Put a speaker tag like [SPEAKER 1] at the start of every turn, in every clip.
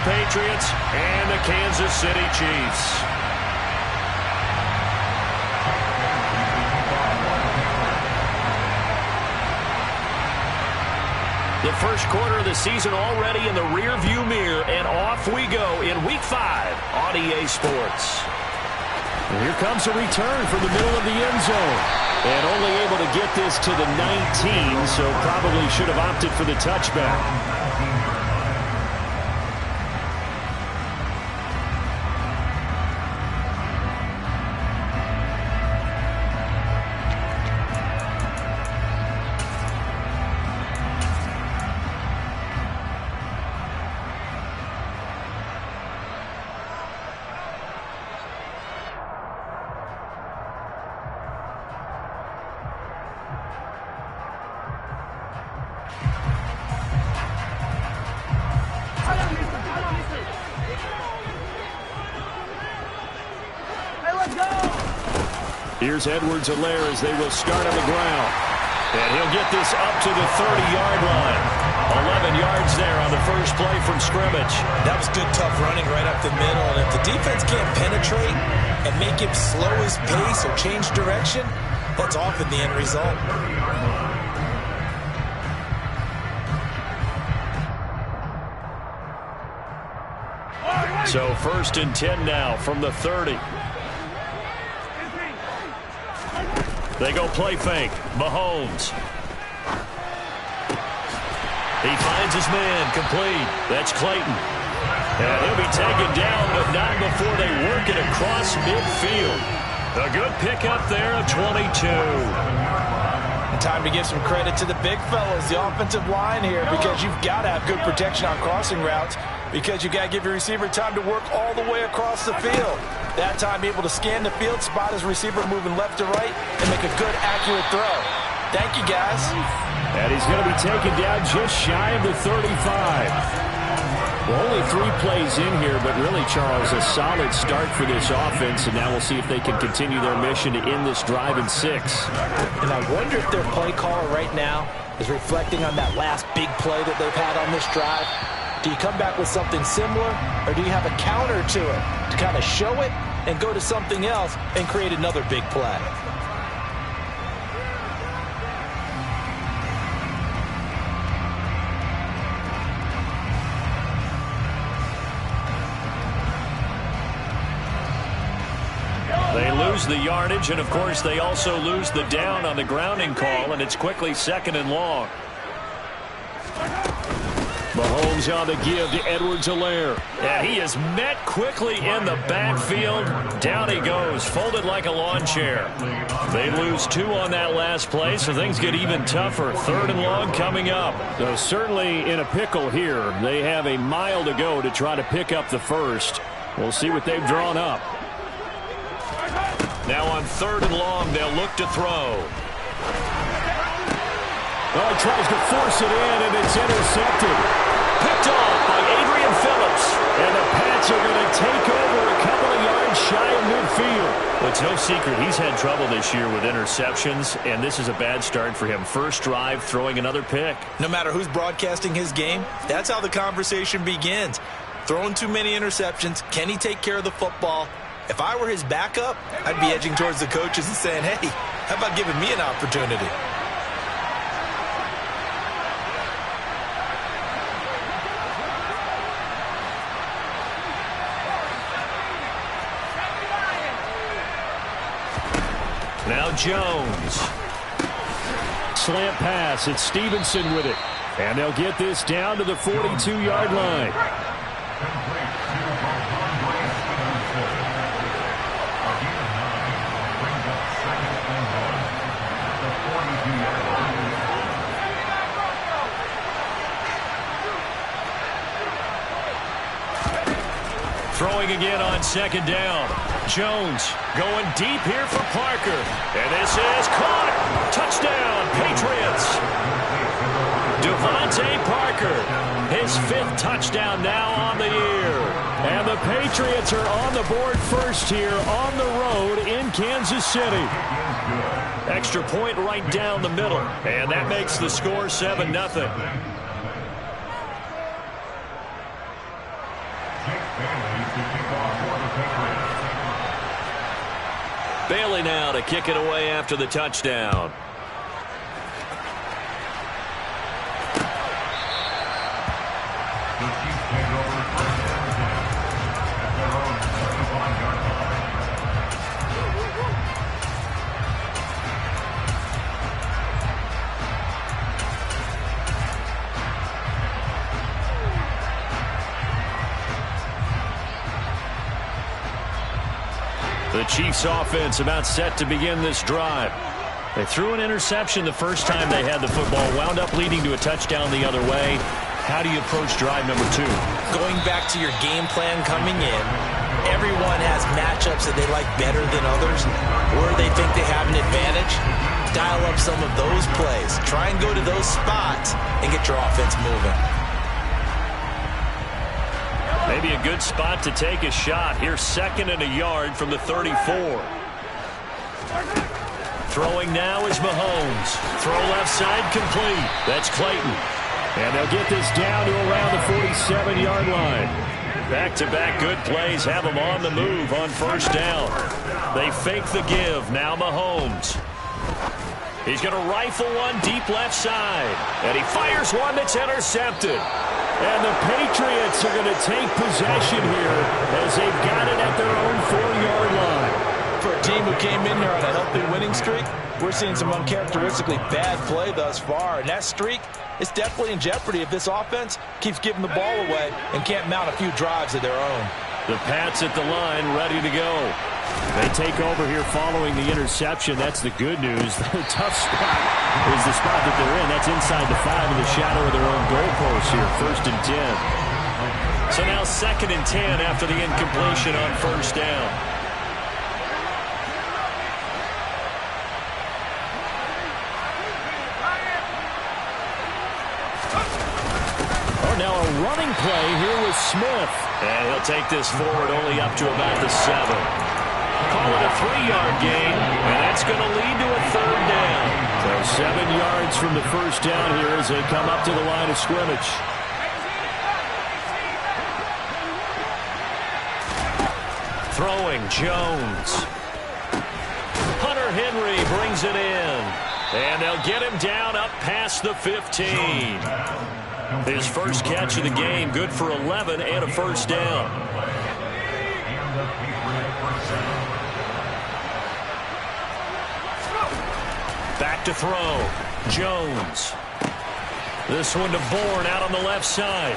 [SPEAKER 1] Patriots and the Kansas City Chiefs. The first quarter of the season already in the rear-view mirror, and off we go in Week 5 on EA Sports.
[SPEAKER 2] And here comes a return from the middle of the end zone. And only able to get this to the 19, so probably should have opted for the touchback. Here's Edwards-Helaire as they will start on the ground. And he'll get this up to the 30-yard line. 11 yards there on the first play from scrimmage.
[SPEAKER 3] That was good, tough running right up the middle. And if the defense can't penetrate and make him slow his pace or change direction, that's often the end result.
[SPEAKER 1] So 1st and 10 now from the 30. They go play fake. Mahomes. He finds his man complete. That's Clayton. And he'll be taken down, but not before they work it across midfield. A good pickup there of 22.
[SPEAKER 3] And time to give some credit to the big fellas, the offensive line here, because you've got to have good protection on crossing routes, because you've got to give your receiver time to work all the way across the field. That time, be able to scan the field, spot his receiver moving left to right, and make a good, accurate throw. Thank you, guys.
[SPEAKER 2] And he's going to be taken down just shy of the 35. Well, only 3 plays in here, but really, Charles, a solid start for this offense, and now we'll see if they can continue their mission to end this drive in 6.
[SPEAKER 3] And I wonder if their play caller right now is reflecting on that last big play that they've had on this drive. Do you come back with something similar, or do you have a counter to it to kind of show it and go to something else and create another big play?
[SPEAKER 1] They lose the yardage, and of course they also lose the down on the grounding call, and it's quickly 2nd and long. Mahomes on the give to Edwards-Helaire. And he is met quickly in the backfield. Down he goes, folded like a lawn chair. They lose 2 on that last play, so things get even tougher. 3rd and long coming up.
[SPEAKER 2] So certainly in a pickle here. They have a mile to go to try to pick up the first. We'll see what they've drawn up.
[SPEAKER 1] Now on 3rd and long, they'll look to throw.
[SPEAKER 2] Oh, he tries to force it in, and it's intercepted.
[SPEAKER 1] Picked off by Adrian Phillips.
[SPEAKER 2] And the Pats are going to take over a couple of yards shy of midfield.
[SPEAKER 1] Well, it's no secret he's had trouble this year with interceptions, and this is a bad start for him. First drive, throwing another pick.
[SPEAKER 3] No matter who's broadcasting his game, that's how the conversation begins. Throwing too many interceptions, can he take care of the football? If I were his backup, I'd be edging towards the coaches and saying, hey, how about giving me an opportunity?
[SPEAKER 1] Now Jones.
[SPEAKER 2] Slant pass. It's Stevenson with it. And they'll get this down to the 42-yard line.
[SPEAKER 1] Throwing again on 2nd down. Jones going deep here for Parker. And this is caught. Touchdown, Patriots. Devontae Parker, his 5th touchdown now on the year.
[SPEAKER 2] And the Patriots are on the board first here on the road in Kansas City.
[SPEAKER 1] Extra point right down the middle. And that makes the score 7-0. Bailey now to kick it away after the touchdown. The Chiefs offense about set to begin this drive. They threw an interception the first time they had the football, wound up leading to a touchdown the other way. How do you approach drive number 2?
[SPEAKER 3] Going back to your game plan coming in, everyone has matchups that they like better than others, where they think they have an advantage. Dial up some of those plays. Try and go to those spots and get your offense moving.
[SPEAKER 1] Maybe a good spot to take a shot. Here's 2nd and a yard from the 34. Throwing now is Mahomes. Throw left side complete. That's Clayton.
[SPEAKER 2] And they'll get this down to around the 47-yard line.
[SPEAKER 1] Back-to-back good plays have them on the move on first down. They fake the give. Now Mahomes. He's going to rifle one deep left side. And he fires one that's intercepted.
[SPEAKER 2] And the Patriots are going to take possession here as they've got it at their own 4-yard line.
[SPEAKER 3] For a team who came in here on a healthy winning streak, we're seeing some uncharacteristically bad play thus far. And that streak is definitely in jeopardy if this offense keeps giving the ball away and can't mount a few drives of their own.
[SPEAKER 1] The Pats at the line ready to go.
[SPEAKER 2] They take over here following the interception. That's the good news. The tough spot is the spot that they're in. That's inside the 5 in the shadow of their own goalpost here. 1st and 10.
[SPEAKER 1] So now 2nd and 10 after the incompletion on first down.
[SPEAKER 2] Oh, now a running play here with Smith.
[SPEAKER 1] And he'll take this forward only up to about the 7. Call it a 3-yard gain, and that's going to lead to a 3rd down.
[SPEAKER 2] So 7 yards from the first down here as they come up to the line of scrimmage.
[SPEAKER 1] Throwing Jones. Hunter Henry brings it in. And they'll get him down up past the 15. His first catch of the game, good for 11 and a first down. Back to throw. Jones. This one to Bourne out on the left side.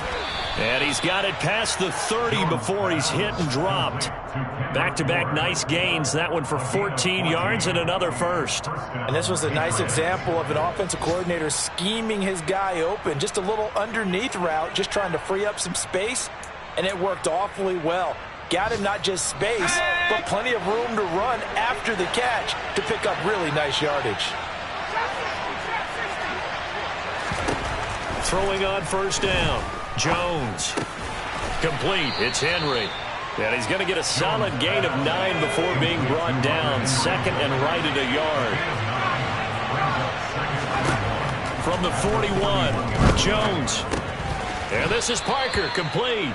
[SPEAKER 1] And he's got it past the 30 before he's hit and dropped. Back-to-back nice gains. That one for 14 yards and another first.
[SPEAKER 3] And this was a nice example of an offensive coordinator scheming his guy open. Just a little underneath route, just trying to free up some space. And it worked awfully well. Got him not just space, but plenty of room to run after the catch to pick up really nice yardage.
[SPEAKER 1] Throwing on first down. Jones. Complete. It's Henry. And he's going to get a solid gain of 9 before being brought down. 2nd and right at a yard. From the 41, Jones. And this is Parker. Complete.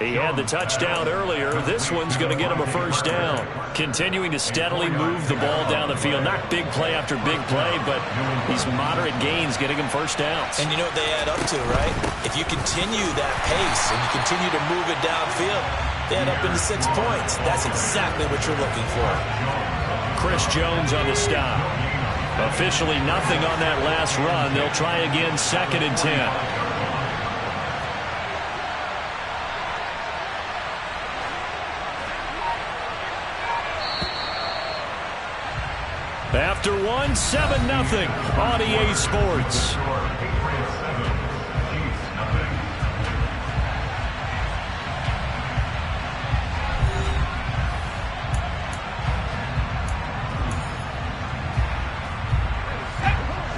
[SPEAKER 1] He had the touchdown earlier. This one's going to get him a first down. Continuing to steadily move the ball down the field. Not big play after big play, but these moderate gains getting him first downs.
[SPEAKER 3] And you know what they add up to, right? If you continue that pace and you continue to move it downfield, they add up into 6 points. That's exactly what you're looking for.
[SPEAKER 1] Chris Jones on the stop. Officially nothing on that last run. They'll try again, 2nd and 10. After one, 7-0 on EA Sports.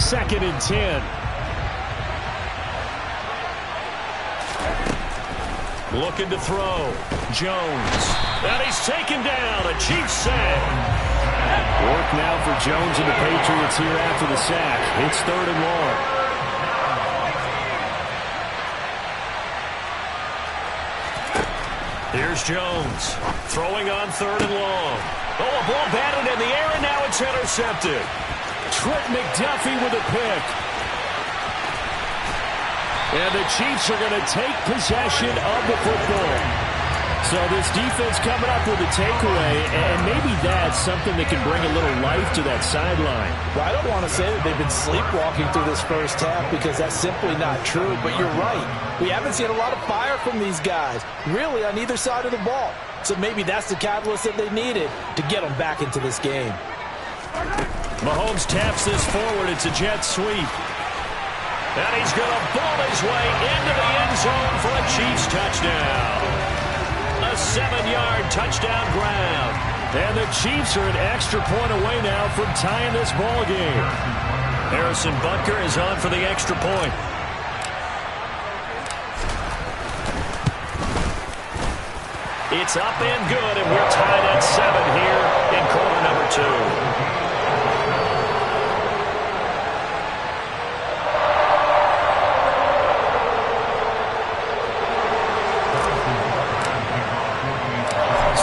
[SPEAKER 1] Second and 10. Looking to throw. Jones. And he's taken down. A Chiefs sack.
[SPEAKER 2] Work now for Jones and the Patriots here after the sack. It's 3rd and long.
[SPEAKER 1] Here's Jones throwing on 3rd and long. Oh, a ball batted in the air, and now it's intercepted.
[SPEAKER 2] Trent McDuffie with a pick. And the Chiefs are going to take possession of the football. So this defense coming up with a takeaway, and maybe that's something that can bring a little life to that sideline.
[SPEAKER 3] Well, I don't want to say that they've been sleepwalking through this first half because that's simply not true, but you're right. We haven't seen a lot of fire from these guys, really on either side of the ball. So maybe that's the catalyst that they needed to get them back into this game.
[SPEAKER 1] Mahomes taps this forward. It's a jet sweep. And he's going to ball his way into the end zone for a Chiefs touchdown. A 7-yard touchdown ground.
[SPEAKER 2] And the Chiefs are an extra point away now from tying this ball game.
[SPEAKER 1] Harrison Butker is on for the extra point. It's up and good, and we're tied at 7 here in quarter number 2.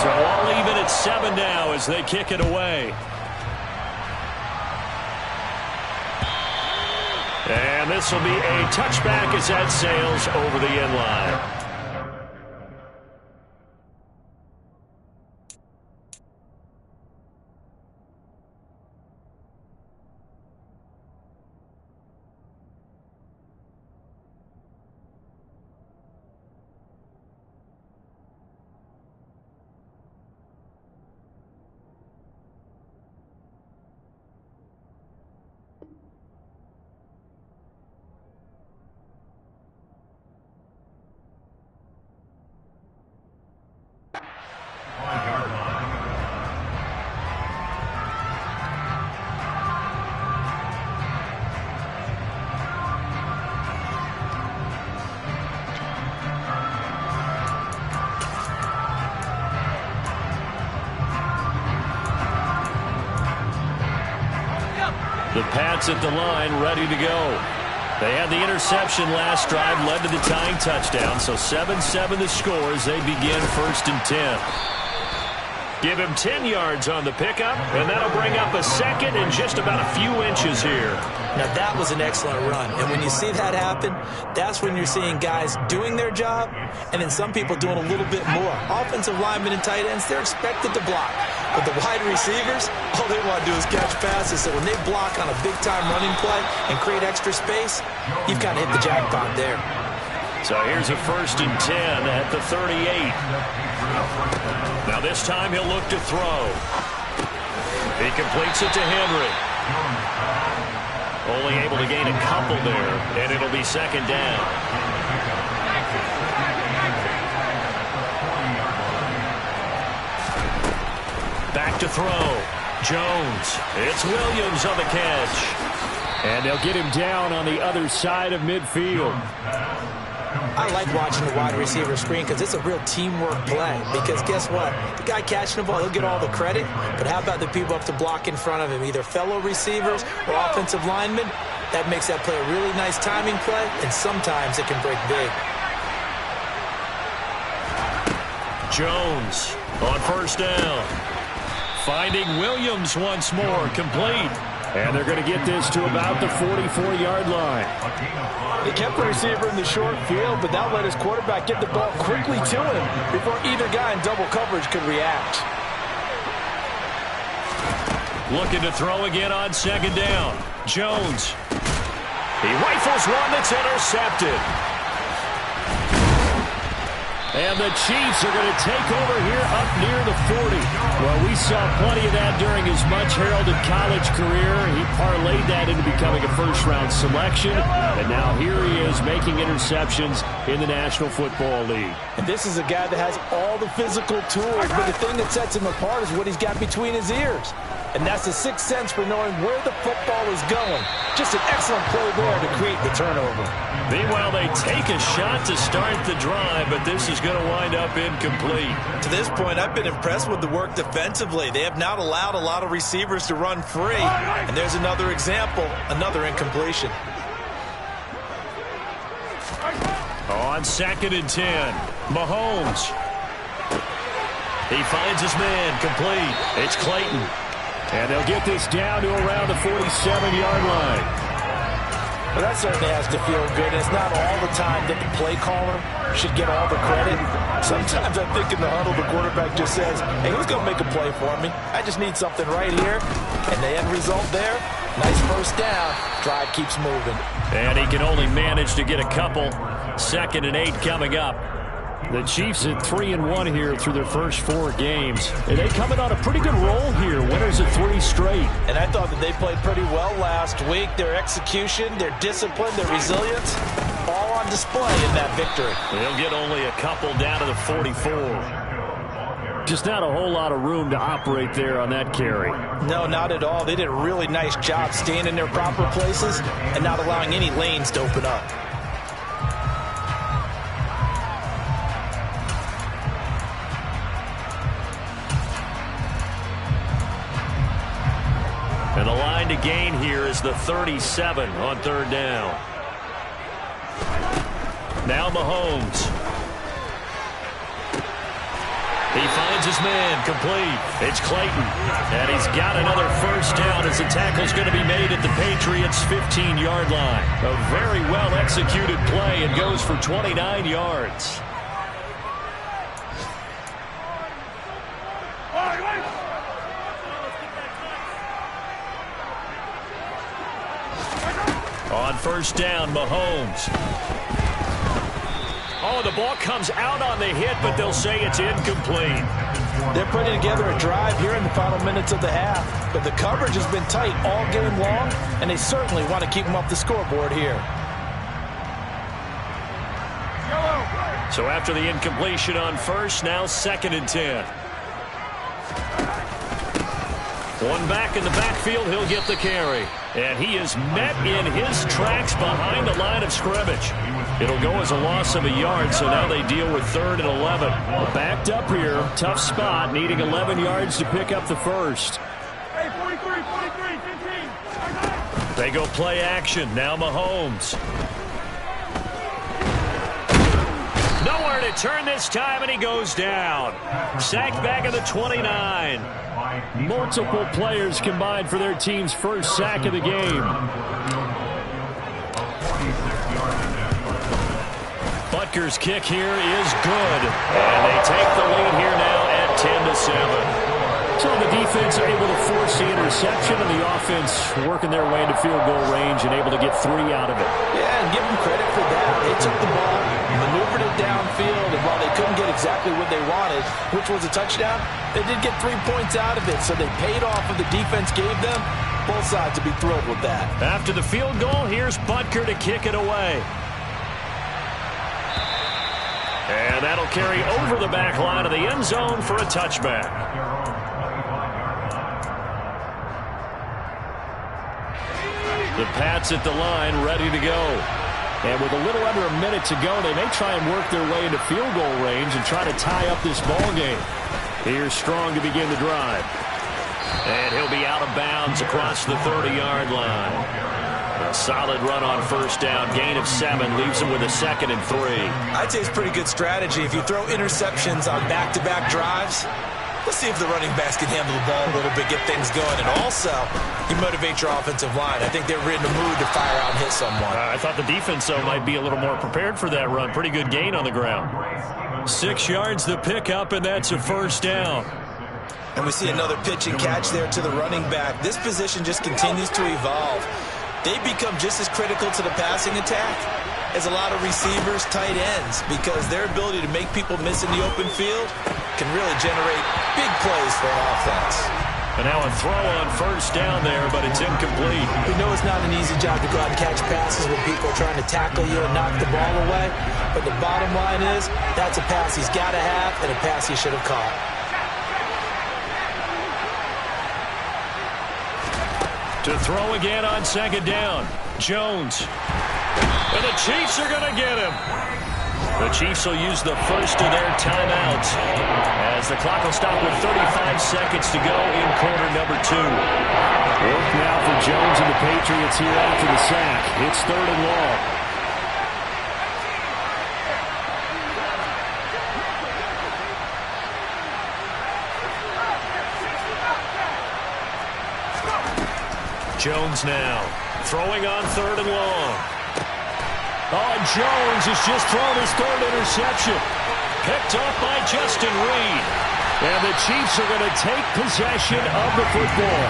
[SPEAKER 1] So all even at 7 now as they kick it away. And this will be a touchback as that sails over the end line. The Pats at the line, ready to go. They had the interception last drive, led to the tying touchdown. So 7-7 the score as they begin 1st and 10. Give him 10 yards on the pickup, and that'll bring up a second in just about a few inches here.
[SPEAKER 3] Now, that was an excellent run. And when you see that happen, that's when you're seeing guys doing their job and then some people doing a little bit more. Offensive linemen and tight ends, they're expected to block. But the wide receivers, all they want to do is catch passes. So when they block on a big-time running play and create extra space, you've kind of hit the jackpot there.
[SPEAKER 1] So here's a 1st and 10 at the 38. Now this time he'll look to throw. He completes it to Henry. Only able to gain a couple there, and it'll be 2nd down. Back to throw. Jones. It's Williams on the catch.
[SPEAKER 2] And they'll get him down on the other side of midfield.
[SPEAKER 3] I like watching the wide receiver screen because it's a real teamwork play. Because guess what? The guy catching the ball, he'll get all the credit. But how about the people up to block in front of him, either fellow receivers or offensive linemen? That makes that play a really nice timing play, and sometimes it can break big.
[SPEAKER 1] Jones on 1st down. Finding Williams once more, complete.
[SPEAKER 2] And they're going to get this to about the 44-yard line.
[SPEAKER 3] They kept the receiver in the short field, but that let his quarterback get the ball quickly to him before either guy in double coverage could react.
[SPEAKER 1] Looking to throw again on 2nd down. Jones. He rifles one that's intercepted.
[SPEAKER 2] And the Chiefs are going to take over here up near the 40. Well, we saw plenty of that during his much-heralded college career. He parlayed that into becoming a first-round selection. And now here he is making interceptions in the National Football League.
[SPEAKER 3] And this is a guy that has all the physical tools, but the thing that sets him apart is what he's got between his ears. And that's the sixth sense for knowing where the football is going. Just an excellent play there to create the turnover.
[SPEAKER 1] Meanwhile, they take a shot to start the drive, but this is going to wind up incomplete.
[SPEAKER 3] To this point, I've been impressed with the work defensively. They have not allowed a lot of receivers to run free. And there's another example, another incompletion.
[SPEAKER 1] On 2nd and 10, Mahomes. He finds his man, complete. It's Clayton.
[SPEAKER 2] And they'll get this down to around the 47-yard line.
[SPEAKER 3] Well, that certainly has to feel good. It's not all the time that the play caller should get all the credit. Sometimes I think in the huddle, the quarterback just says, hey, who's going to make a play for me? I just need something right here. And the end result there, nice first down. Drive keeps moving.
[SPEAKER 1] And he can only manage to get a couple. 2nd and 8 coming up.
[SPEAKER 2] The Chiefs at 3-1 here through their first 4 games. And they coming on a pretty good roll here. Winners of 3 straight.
[SPEAKER 3] And I thought that they played pretty well last week. Their execution, their discipline, their resilience, all on display in that victory.
[SPEAKER 1] They'll get only a couple down to the 44.
[SPEAKER 2] Just not a whole lot of room to operate there on that carry.
[SPEAKER 3] No, not at all. They did a really nice job staying in their proper places and not allowing any lanes to open up.
[SPEAKER 1] And the line to gain here is the 37 on 3rd down. Now Mahomes. He finds his man, complete. It's Clayton. And he's got another first down as the tackle's going to be made at the Patriots' 15-yard line. A very well-executed play and goes for 29 yards. On first down, Mahomes. Oh, the ball comes out on the hit, but they'll say it's incomplete.
[SPEAKER 3] They're putting together a drive here in the final minutes of the half, but the coverage has been tight all game long, and they certainly want to keep them off the scoreboard here.
[SPEAKER 1] So after the incompletion on first, now 2nd and 10. One back in the backfield, he'll get the carry. And he is met in his tracks behind the line of scrimmage. It'll go as a loss of a yard, so now they deal with 3rd and 11.
[SPEAKER 2] Backed up here, tough spot, needing 11 yards to pick up the first.
[SPEAKER 4] Hey, 43, 15.
[SPEAKER 1] They go play action, now Mahomes. Nowhere to turn this time, and he goes down. Sacked back at the 29.
[SPEAKER 2] Multiple players combined for their team's first sack of the game.
[SPEAKER 1] Butker's kick here is good. And they take the lead here now at 10-7.
[SPEAKER 2] So the defense able to force the interception, and the offense working their way into field goal range and able to get 3 out of it.
[SPEAKER 3] Yeah, and give them credit for that. They took the ball, maneuvered it downfield, and while they couldn't get exactly what they wanted, which was a touchdown, they did get 3 points out of it, so they paid off what the defense gave them. Both sides would be thrilled with that.
[SPEAKER 1] After the field goal, here's Butker to kick it away. And that'll carry over the back line of the end zone for a touchback. The Pats at the line, ready to go.
[SPEAKER 2] And with a little under a minute to go, they may try and work their way into field goal range and try to tie up this ball game. Here's Strong to begin the drive.
[SPEAKER 1] And he'll be out of bounds across the 30-yard line. A solid run on first down. Gain of 7 leaves him with a 2nd and 3.
[SPEAKER 3] I'd say it's pretty good strategy. If you throw interceptions on back-to-back drives, let's see if the running backs can handle the ball a little bit, get things going. And also, you motivate your offensive line. I think they're in the mood to fire out and hit someone.
[SPEAKER 1] I thought the defense, though, might be a little more prepared for that run. Pretty good gain on the ground. 6 yards the pickup, and that's a first down.
[SPEAKER 3] And we see another pitch and catch there to the running back. This position just continues to evolve. They become just as critical to the passing attack as a lot of receivers, tight ends, because their ability to make people miss in the open field can really generate big plays for an offense.
[SPEAKER 1] And now a throw on first down there, but it's incomplete.
[SPEAKER 3] We know it's not an easy job to go out and catch passes when people are trying to tackle you and knock the ball away, but the bottom line is that's a pass he's got to have and a pass he should have caught.
[SPEAKER 1] To throw again on second down. Jones. And the Chiefs are going to get him. The Chiefs will use the first of their timeouts as the clock will stop with 35 seconds to go in quarter number 2.
[SPEAKER 2] Work now for Jones and the Patriots here after the sack. It's 3rd and long.
[SPEAKER 1] Jones now throwing on 3rd and long. Oh, Jones has just thrown his 3rd interception. Picked up by Justin Reed. And the Chiefs are going to take possession of the football.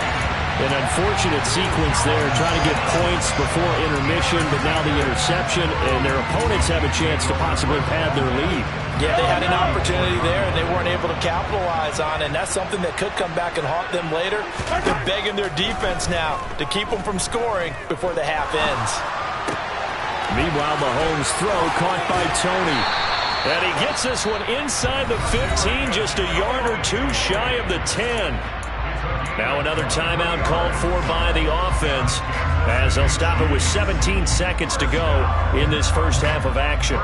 [SPEAKER 1] An unfortunate sequence there, trying to get points before intermission, but now the interception, and their opponents have a chance to possibly pad their lead.
[SPEAKER 3] Yeah, they had an opportunity there, and they weren't able to capitalize on it, and that's something that could come back and haunt them later. They're begging their defense now to keep them from scoring before the half ends.
[SPEAKER 1] Meanwhile, Mahomes' throw caught by Tony. And he gets this one inside the 15, just a yard or two shy of the 10. Now another timeout called for by the offense, as they'll stop it with 17 seconds to go in this first half of action.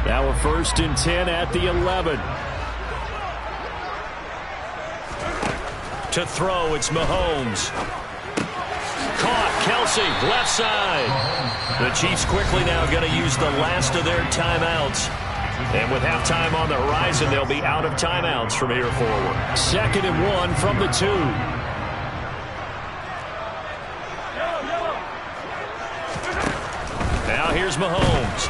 [SPEAKER 1] Now a 1st and 10 at the 11. To throw, it's Mahomes. Caught, Kelsey, left side. The Chiefs quickly now going to use the last of their timeouts. And with halftime on the horizon, they'll be out of timeouts from here forward. 2nd and 1 from the 2. Now here's Mahomes.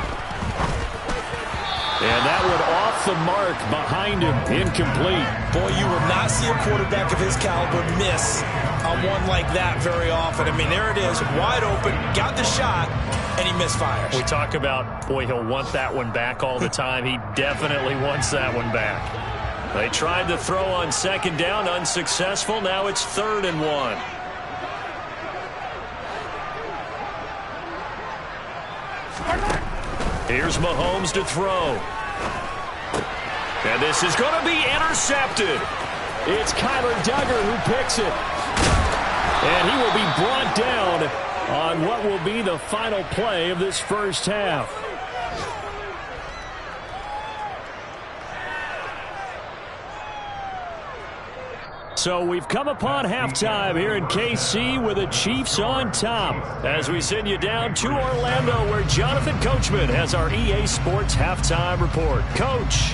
[SPEAKER 1] And that one off the mark behind him, incomplete.
[SPEAKER 3] Boy, you will not see a quarterback of his caliber miss on one like that very often. I mean, there it is, wide open, got the shot, and he misfires.
[SPEAKER 1] We talk about, boy, he'll want that one back all the time. He definitely wants that one back. They tried to throw on 2nd down, unsuccessful. Now it's 3rd and 1. Here's Mahomes to throw. And this is going to be intercepted. It's Kyler Duggar who picks it. And he will be brought down on what will be the final play of this first half. So we've come upon halftime here in KC with the Chiefs on top, as we send you down to Orlando, where Jonathan Coachman has our EA Sports halftime report. Coach.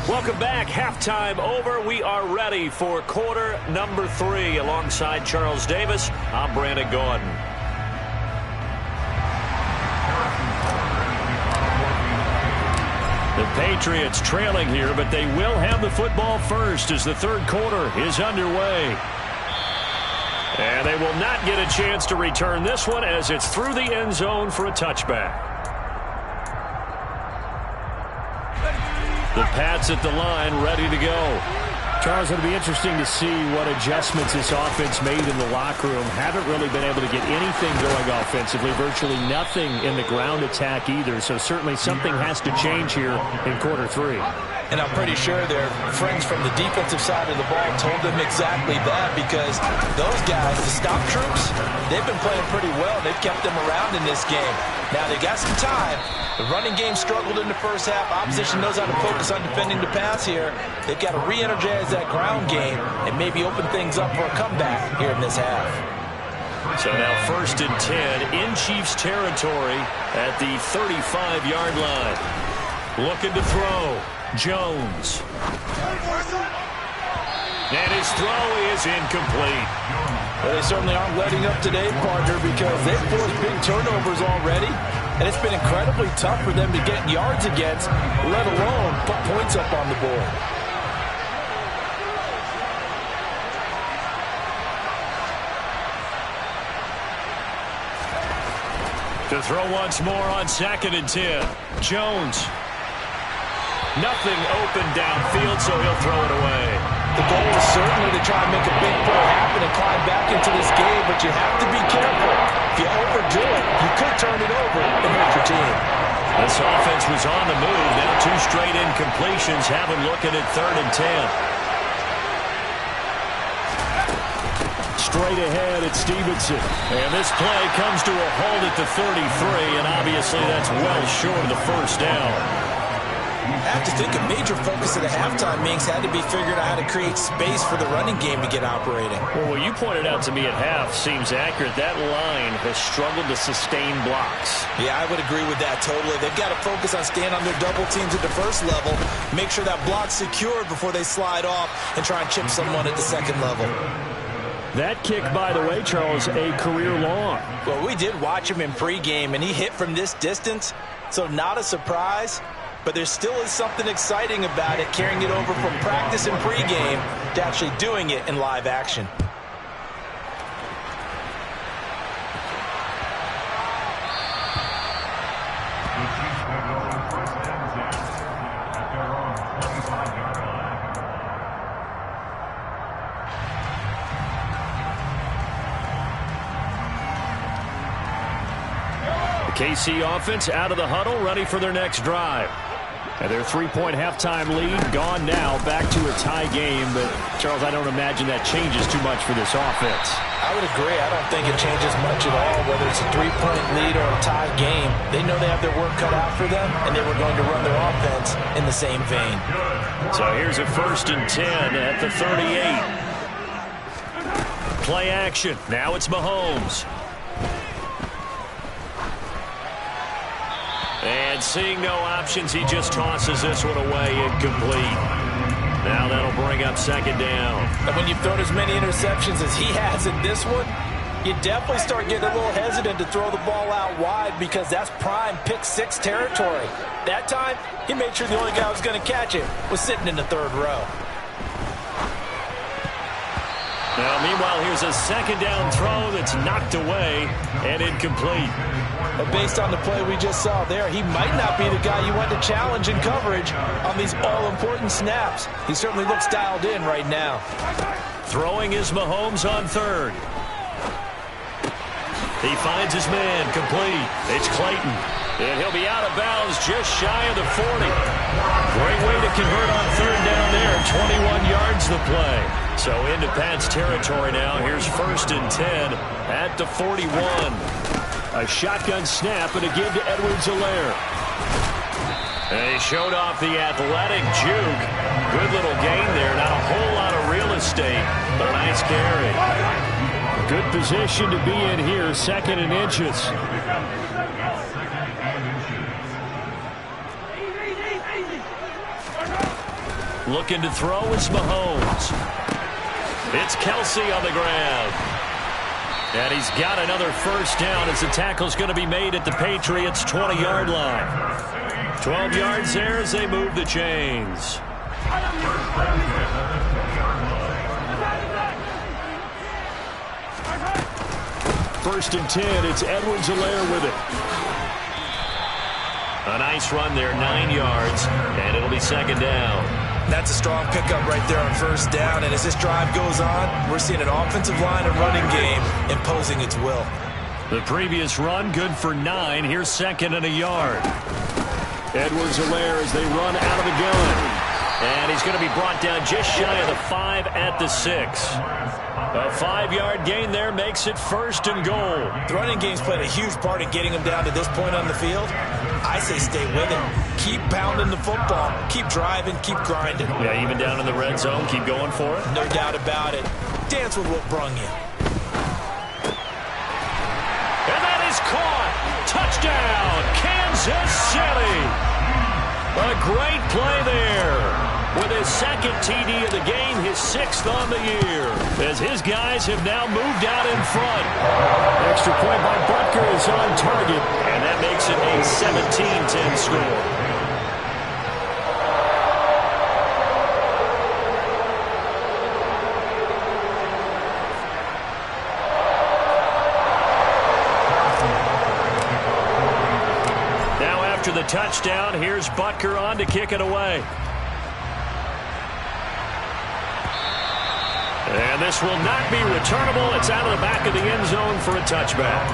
[SPEAKER 1] Welcome back. Halftime over. We are ready for quarter number 3. Alongside Charles Davis, I'm Brandon Gaudin. The Patriots trailing here, but they will have the football first as the 3rd quarter is underway. And they will not get a chance to return this one, as it's through the end zone for a touchback. The Pats at the line, ready to go. Charles, it'll be interesting to see what adjustments this offense made in the locker room. Haven't really been able to get anything going offensively, virtually nothing in the ground attack either. So certainly something has to change here in quarter 3.
[SPEAKER 3] And I'm pretty sure their friends from the defensive side of the ball told them exactly that, because those guys, the stop troops, they've been playing pretty well. They've kept them around in this game. Now they got some time. The running game struggled in the first half. Opposition knows how to focus on defending the pass here. They've got to re-energize that ground game and maybe open things up for a comeback here in this half.
[SPEAKER 1] So now 1st and 10 in Chiefs territory at the 35-yard line. Looking to throw. Jones. And his throw is incomplete.
[SPEAKER 3] Well, they certainly aren't letting up today, partner, because they've forced big turnovers already, and it's been incredibly tough for them to get yards against, let alone put points up on the board.
[SPEAKER 1] To throw once more on 2nd and 10. Jones. Nothing open downfield, so he'll throw it away.
[SPEAKER 3] The goal is certainly to try and make a big play happen and climb back into this game, but you have to be careful. If you overdo it, you could turn it over and hurt your team.
[SPEAKER 1] This offense was on the move. Now 2 straight incompletions. Have them looking at 3rd and 10. Straight ahead at Stevenson. And this play comes to a halt at the 33, and obviously that's well short of the first down.
[SPEAKER 3] I have to think a major focus of the halftime meetings had to be figuring out how to create space for the running game to get operating.
[SPEAKER 1] Well, what you pointed out to me at half seems accurate. That line has struggled to sustain blocks.
[SPEAKER 3] Yeah, I would agree with that totally. They've got to focus on staying on their double teams at the first level, make sure that block's secured before they slide off and try and chip someone at the second level.
[SPEAKER 2] That kick, by the way, Charles, a career long.
[SPEAKER 3] Well, we did watch him in pregame, and he hit from this distance, so not a surprise. But there still is something exciting about it, carrying it over from practice and pregame to actually doing it in live action.
[SPEAKER 1] KC offense out of the huddle, ready for their next drive. And their three-point halftime lead gone now, back to a tie game. But, Charles, I don't imagine that changes too much for this offense.
[SPEAKER 3] I would agree. I don't think it changes much at all, whether it's a three-point lead or a tie game. They know they have their work cut out for them, and they were going to run their offense in the same vein.
[SPEAKER 1] So here's a 1st and 10 at the 38. Play action. Now it's Mahomes. And seeing no options, he just tosses this one away, incomplete. Now that'll bring up 2nd down.
[SPEAKER 3] And when you've thrown as many interceptions as he has in this one, you definitely start getting a little hesitant to throw the ball out wide because that's prime pick 6 territory. That time, he made sure the only guy who was going to catch it was sitting in the 3rd row.
[SPEAKER 1] Now, meanwhile, here's a 2nd down throw that's knocked away and incomplete.
[SPEAKER 3] But based on the play we just saw there, he might not be the guy you want to challenge in coverage on these all-important snaps. He certainly looks dialed in right now.
[SPEAKER 1] Throwing is Mahomes on 3rd. He finds his man, complete. It's Clayton. And he'll be out of bounds just shy of the 40. Great way to convert on 3rd down there. 21 yards the play. So into Pat's territory now. Here's 1st and 10 at the 41.
[SPEAKER 2] A shotgun snap and a give to Edwards-Helaire.
[SPEAKER 1] And he showed off the athletic juke. Good little gain there. Not a whole lot of real estate, but a nice carry.
[SPEAKER 2] Good position to be in here, 2nd and inches.
[SPEAKER 1] Looking to throw is Mahomes. It's Kelsey on the ground. And he's got another 1st down as the tackle's going to be made at the Patriots' 20-yard line. 12 yards there as they move the chains.
[SPEAKER 2] First and 10, it's Edwards-Helaire with it.
[SPEAKER 1] A nice run there, 9 yards, and it'll be 2nd down.
[SPEAKER 3] That's a strong pickup right there on 1st down, and as this drive goes on, we're seeing an offensive line and running game imposing its will.
[SPEAKER 1] The previous run, good for 9. Here's 2nd and a yard.
[SPEAKER 2] Edwards-Helaire as they run out of the gun.
[SPEAKER 1] And he's going to be brought down just shy of the 5 at the 6. A 5-yard gain there makes it 1st and goal.
[SPEAKER 3] The running game's played a huge part in getting him down to this point on the field. I say stay with it. Keep pounding the football. Keep driving. Keep grinding.
[SPEAKER 1] Yeah, even down in the red zone, keep going for it.
[SPEAKER 3] No doubt about it. Dance with what brung you.
[SPEAKER 1] And that is caught. Touchdown, Kansas City. A great play there. With his 2nd TD of the game, his 6th on the year. As his guys have now moved out in front.
[SPEAKER 2] Extra point by Butker is on target.
[SPEAKER 1] And that makes it a 17-10 score. Now after the touchdown, here's Butker on to kick it away. And this will not be returnable. It's out of the back of the end zone for a touchback.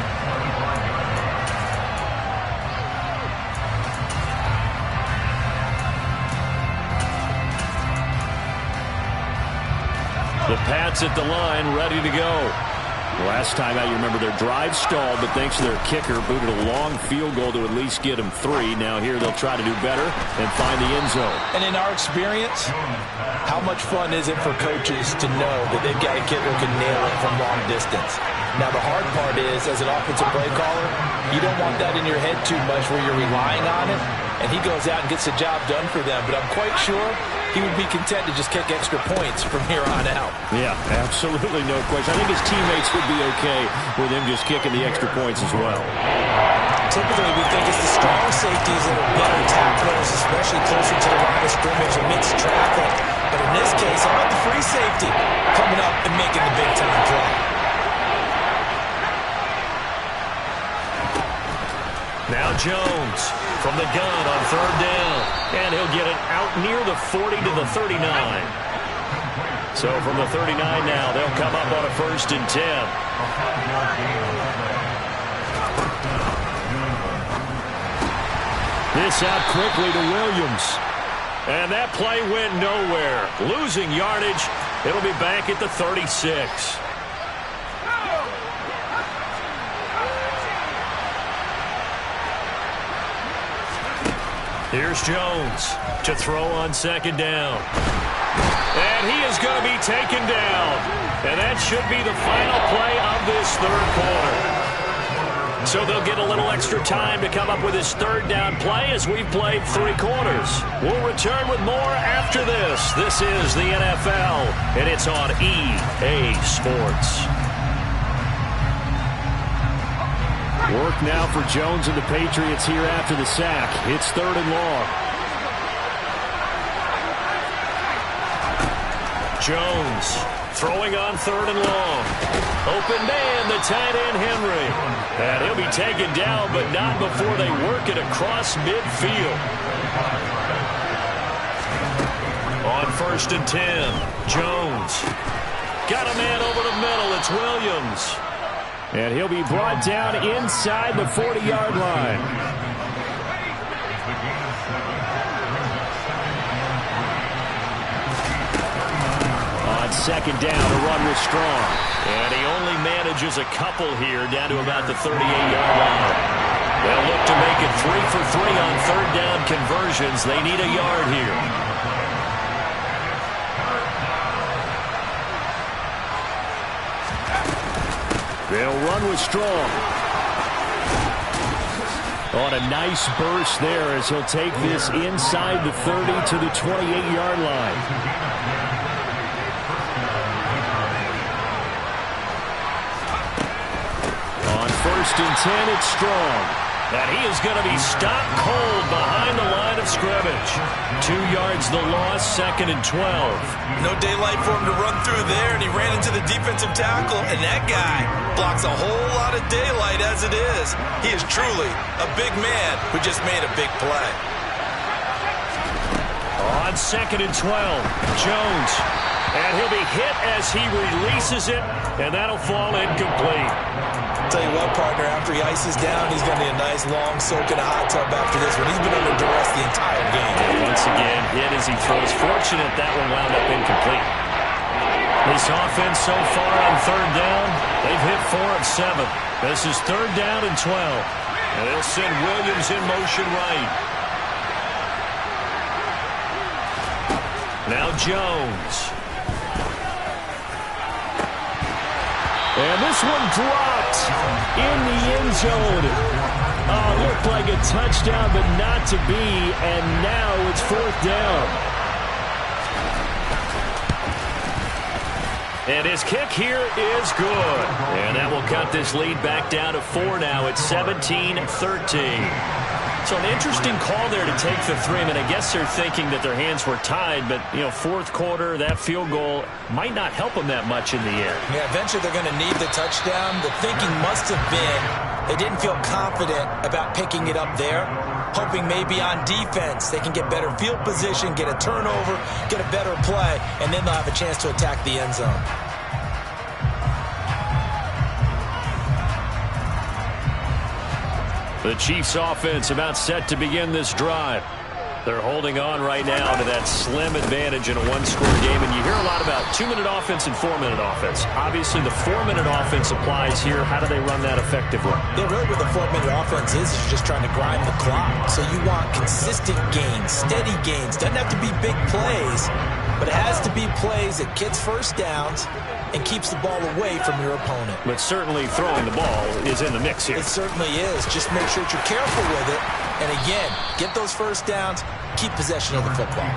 [SPEAKER 1] The Pats at the line, ready to go.
[SPEAKER 2] Last time out, you remember their drive stalled, but thanks to their kicker, booted a long field goal to at least get them 3. Now here they'll try to do better and find the end zone.
[SPEAKER 3] And in our experience, how much fun is it for coaches to know that they've got a kicker who can nail it from long distance? Now, the hard part is, as an offensive play caller, you don't want that in your head too much where you're relying on it, and he goes out and gets the job done for them. But I'm quite sure he would be content to just kick extra points from here on out.
[SPEAKER 2] Yeah, absolutely no question. I think his teammates would be okay with him just kicking the extra points as well.
[SPEAKER 4] Typically, we think it's the strong safeties that are better tacklers, especially closer to the line of scrimmage amidst traffic. But in this case, how about the free safety coming up and making the big-time play?
[SPEAKER 1] Now Jones from the gun on 3rd down. And he'll get it out near the 40 to the 39. So from the 39 now, they'll come up on a 1st and 10. This out quickly to Williams. And that play went nowhere. Losing yardage. It'll be back at the 36. Here's Jones to throw on 2nd down. And he is going to be taken down. And that should be the final play of this 3rd quarter. So they'll get a little extra time to come up with his 3rd down play as we've played 3 quarters. We'll return with more after this. This is the NFL, and it's on EA Sports.
[SPEAKER 2] Work now for Jones and the Patriots here after the sack. It's 3rd and long.
[SPEAKER 1] Jones throwing on 3rd and long. Open man, the tight end Henry. And he'll be taken down, but not before they work it across midfield. On 1st and 10, Jones. Got a man over the middle. It's Williams.
[SPEAKER 2] And he'll be brought down inside the 40-yard line. On 2nd down, the run was strong.
[SPEAKER 1] And he only manages a couple here down to about the 38-yard line. They'll look to make it 3 for 3 on 3rd down conversions. They need a yard here.
[SPEAKER 2] They'll run with Strong. On a nice burst there as he'll take this inside the 30 to the 28-yard line. On 1st and 10, it's Strong.
[SPEAKER 1] And he is going to be stopped cold behind the line of scrimmage. 2 yards the loss, 2nd and 12.
[SPEAKER 3] No daylight for him to run through there, and he ran into the defensive tackle, and that guy blocks a whole lot of daylight as it is. He is truly a big man who just made a big play.
[SPEAKER 1] On 2nd and 12, Jones. And he'll be hit as he releases it, and that'll fall incomplete.
[SPEAKER 3] Tell you what, partner, after he ices down, he's going to need a nice long soak in a hot tub after this one. He's been under duress the entire game.
[SPEAKER 1] Once again, hit as he throws. Fortunate that one wound up incomplete. This offense so far on 3rd down, they've hit 4 of 7. This is 3rd down and 12. And they'll send Williams in motion right. Now Jones.
[SPEAKER 2] And this one dropped in the end zone. Looked like a touchdown, but not to be. And now it's 4th down.
[SPEAKER 1] And his kick here is good. And that will cut this lead back down to 4 now. It's 17-13. So an interesting call there to take the 3. I mean, I guess they're thinking that their hands were tied, but, 4th quarter, that field goal might not help them that much in the end.
[SPEAKER 4] Yeah, eventually they're going to need the touchdown. The thinking must have been they didn't feel confident about picking it up there, hoping maybe on defense they can get better field position, get a turnover, get a better play, and then they'll have a chance to attack the end zone.
[SPEAKER 1] The Chiefs offense about set to begin this drive. They're holding on right now to that slim advantage in a one-score game, and you hear a lot about 2-minute offense and 4-minute offense. Obviously, the 4-minute offense applies here. How do they run that effectively?
[SPEAKER 4] Yeah, really what the 4-minute offense is you're just trying to grind the clock. So you want consistent gains, steady gains. Doesn't have to be big plays, but it has to be plays that gets first downs and keeps the ball away from your opponent.
[SPEAKER 1] But certainly throwing the ball is in the mix here.
[SPEAKER 4] It certainly is. Just make sure that you're careful with it. And again, get those first downs, keep possession of the football.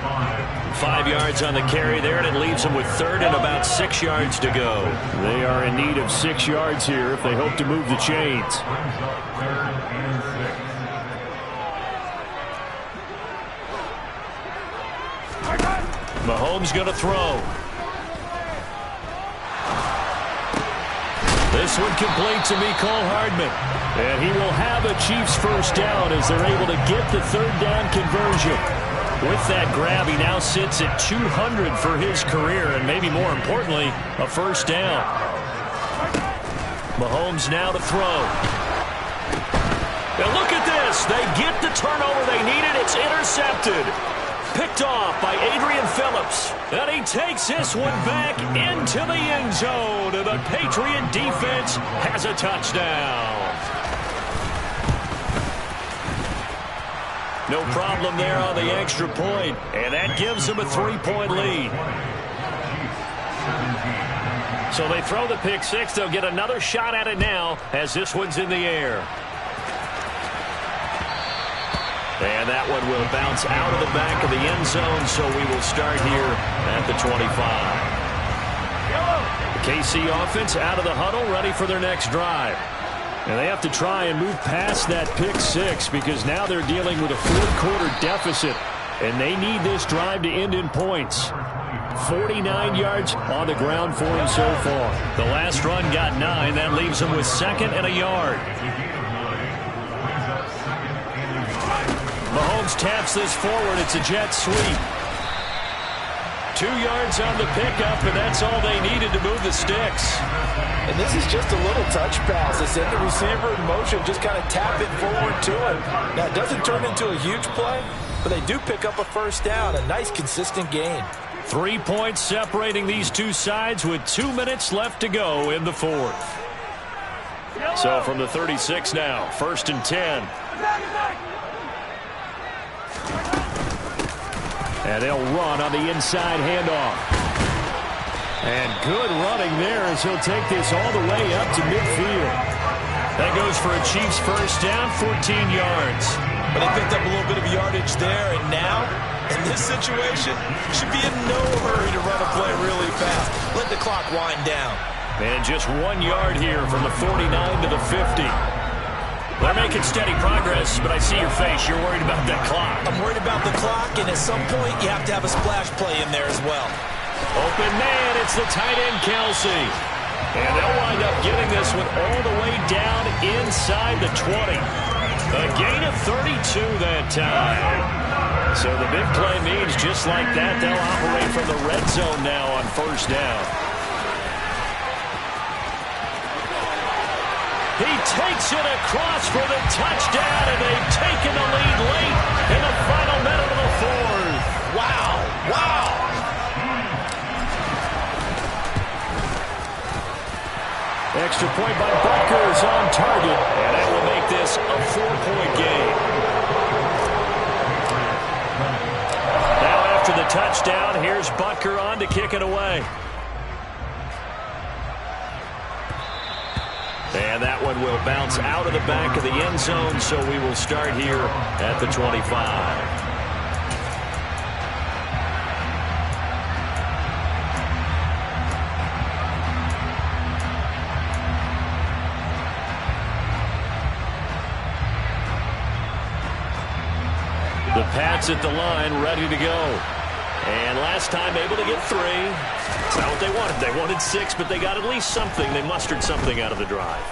[SPEAKER 1] 5 yards on the carry there, and it leaves them with third and about 6 yards to go.
[SPEAKER 2] They are in need of 6 yards here if they hope to move the chains.
[SPEAKER 1] Mahomes going to throw. This one complete to Mecole Hardman.
[SPEAKER 2] And he will have a Chiefs first down as they're able to get the third down conversion.
[SPEAKER 1] With that grab, he now sits at 200 for his career, and maybe more importantly, a first down. Mahomes now to throw. Now look at this. They get the turnover they needed. It's intercepted. Picked off by Adrian Phillips. And he takes this one back into the end zone. And the Patriot defense has a touchdown. No problem there on the extra point. And that gives them a 3-point lead. So they throw the pick six. They'll get another shot at it now as this one's in the air. And that one will bounce out of the back of the end zone, so we will start here at the 25. The KC offense out of the huddle, ready for their next drive.
[SPEAKER 2] And they have to try and move past that pick six because now they're dealing with a fourth-quarter deficit, and they need this drive to end in points. 49 yards on the ground for him so far.
[SPEAKER 1] The last run got 9. That leaves him with second and a yard. Mahomes taps this forward. It's a jet sweep. 2 yards on the pickup, and that's all they needed to move the sticks.
[SPEAKER 3] And this is just a little touch pass. They send the receiver in motion, just kind of tap it forward to him. Now, it doesn't turn into a huge play, but they do pick up a first down, a nice, consistent gain.
[SPEAKER 1] 3 points separating these two sides with 2 minutes left to go in the fourth. So from the 36 now, 1st and 10.
[SPEAKER 2] And they'll run on the inside handoff. And good running there as he'll take this all the way up to midfield.
[SPEAKER 1] That goes for a Chiefs first down, 14 yards.
[SPEAKER 4] But they picked up a little bit of yardage there, and now, in this situation, should be in no hurry to run a play really fast. Let the clock wind down.
[SPEAKER 1] And just 1 yard here from the 49 to the 50. They're making steady progress, but I see your face. You're worried about that clock.
[SPEAKER 4] I'm worried about the clock, and at some point, you have to have a splash play in there as well.
[SPEAKER 1] Open man, it's the tight end, Kelsey. And they'll wind up getting this one all the way down inside the 20. A gain of 32 that time. So the big play means just like that, they'll operate from the red zone now on first down. He takes it across for the touchdown, and they've taken the lead late in the final minute of the fourth.
[SPEAKER 4] Wow, wow.
[SPEAKER 2] Extra point by Butker is on target.
[SPEAKER 1] And that will make this a 4-point game. Now after the touchdown, here's Butker on to kick it away. And that one will bounce out of the back of the end zone, so we will start here at the 25. The Pats at the line, ready to go. And last time able to get 3. That's not what they wanted. They wanted 6, but they got at least something. They mustered something out of the drive.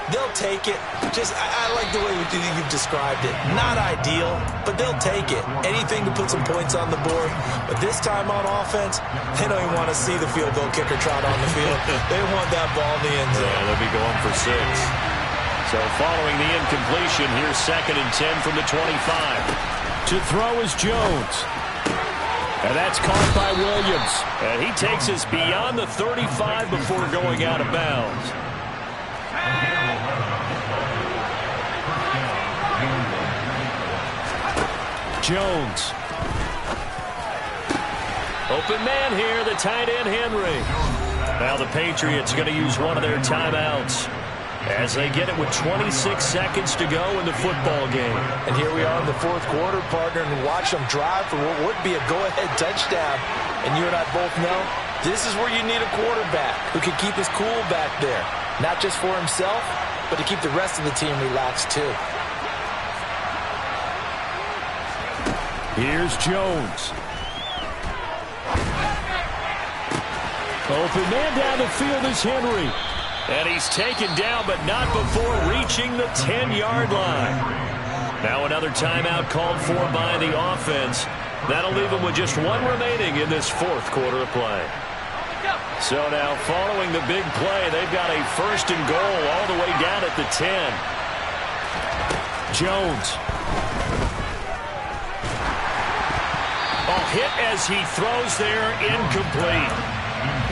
[SPEAKER 4] They'll take it. I like the way you've described it. Not ideal, but they'll take it. Anything to put some points on the board. But this time on offense, they don't even want to see the field goal kicker trot on the field. They want that ball in the end zone.
[SPEAKER 1] Yeah, they'll be going for 6. So following the incompletion, here's 2nd and 10 from the 25.
[SPEAKER 2] To throw is Jones. And that's caught by Williams.
[SPEAKER 1] And he takes us beyond the 35 before going out of bounds.
[SPEAKER 2] Jones.
[SPEAKER 1] Open man here, the tight end Henry. Now the Patriots are going to use one of their timeouts as they get it with 26 seconds to go in the football game.
[SPEAKER 3] And here we are in the fourth quarter, partner, and watch them drive for what would be a go-ahead touchdown. And you and I both know this is where you need a quarterback who can keep his cool back there. Not just for himself, but to keep the rest of the team relaxed too.
[SPEAKER 2] Here's Jones. Open man down the field is Henry.
[SPEAKER 1] And he's taken down, but not before reaching the 10-yard line. Now another timeout called for by the offense. That'll leave them with just one remaining in this fourth quarter of play. So now following the big play, they've got a first and goal all the way down at the 10.
[SPEAKER 2] Jones.
[SPEAKER 1] Hit as he throws there, incomplete.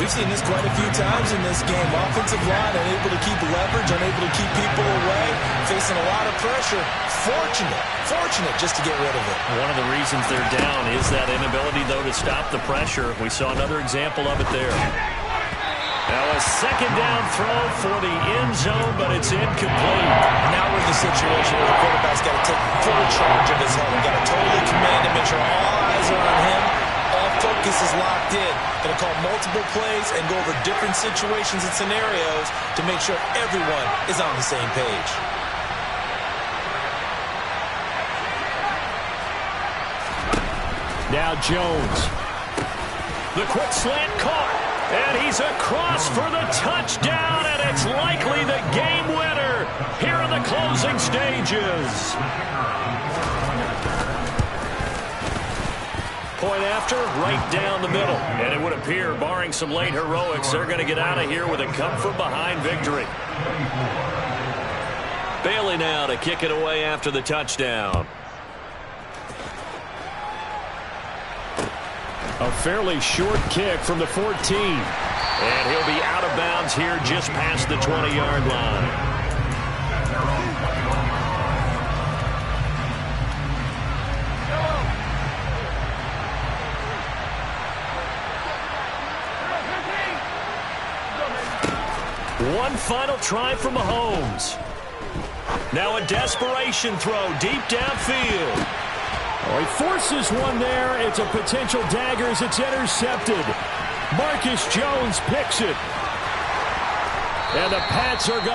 [SPEAKER 4] We've seen this quite a few times in this game. Offensive line unable to keep leverage, unable to keep people away, facing a lot of pressure. Fortunate just to get rid of it.
[SPEAKER 1] One of the reasons they're down is that inability, though, to stop the pressure. We saw another example of it there. Now a second down throw for the end zone, but it's incomplete.
[SPEAKER 4] Now we're in the situation where the quarterback's got to take full charge of his helmet. Got to totally command him, make sure all eyes are on him. All focus is locked in. Going to call multiple plays and go over different situations and scenarios to make sure everyone is on the same page.
[SPEAKER 2] Now Jones.
[SPEAKER 1] The quick slant caught. And he's across for the touchdown, and it's likely the game winner here in the closing stages. Point after, right down the middle. And it would appear, barring some late heroics, they're going to get out of here with a come-from-behind victory. Bailey now to kick it away after the touchdown.
[SPEAKER 2] A fairly short kick from the 14.
[SPEAKER 1] And he'll be out of bounds here just past the 20-yard line. One final try from Mahomes. Now a desperation throw deep downfield.
[SPEAKER 2] Oh, he forces one there. It's a potential dagger as it's intercepted. Marcus Jones picks it. And the Pats are going to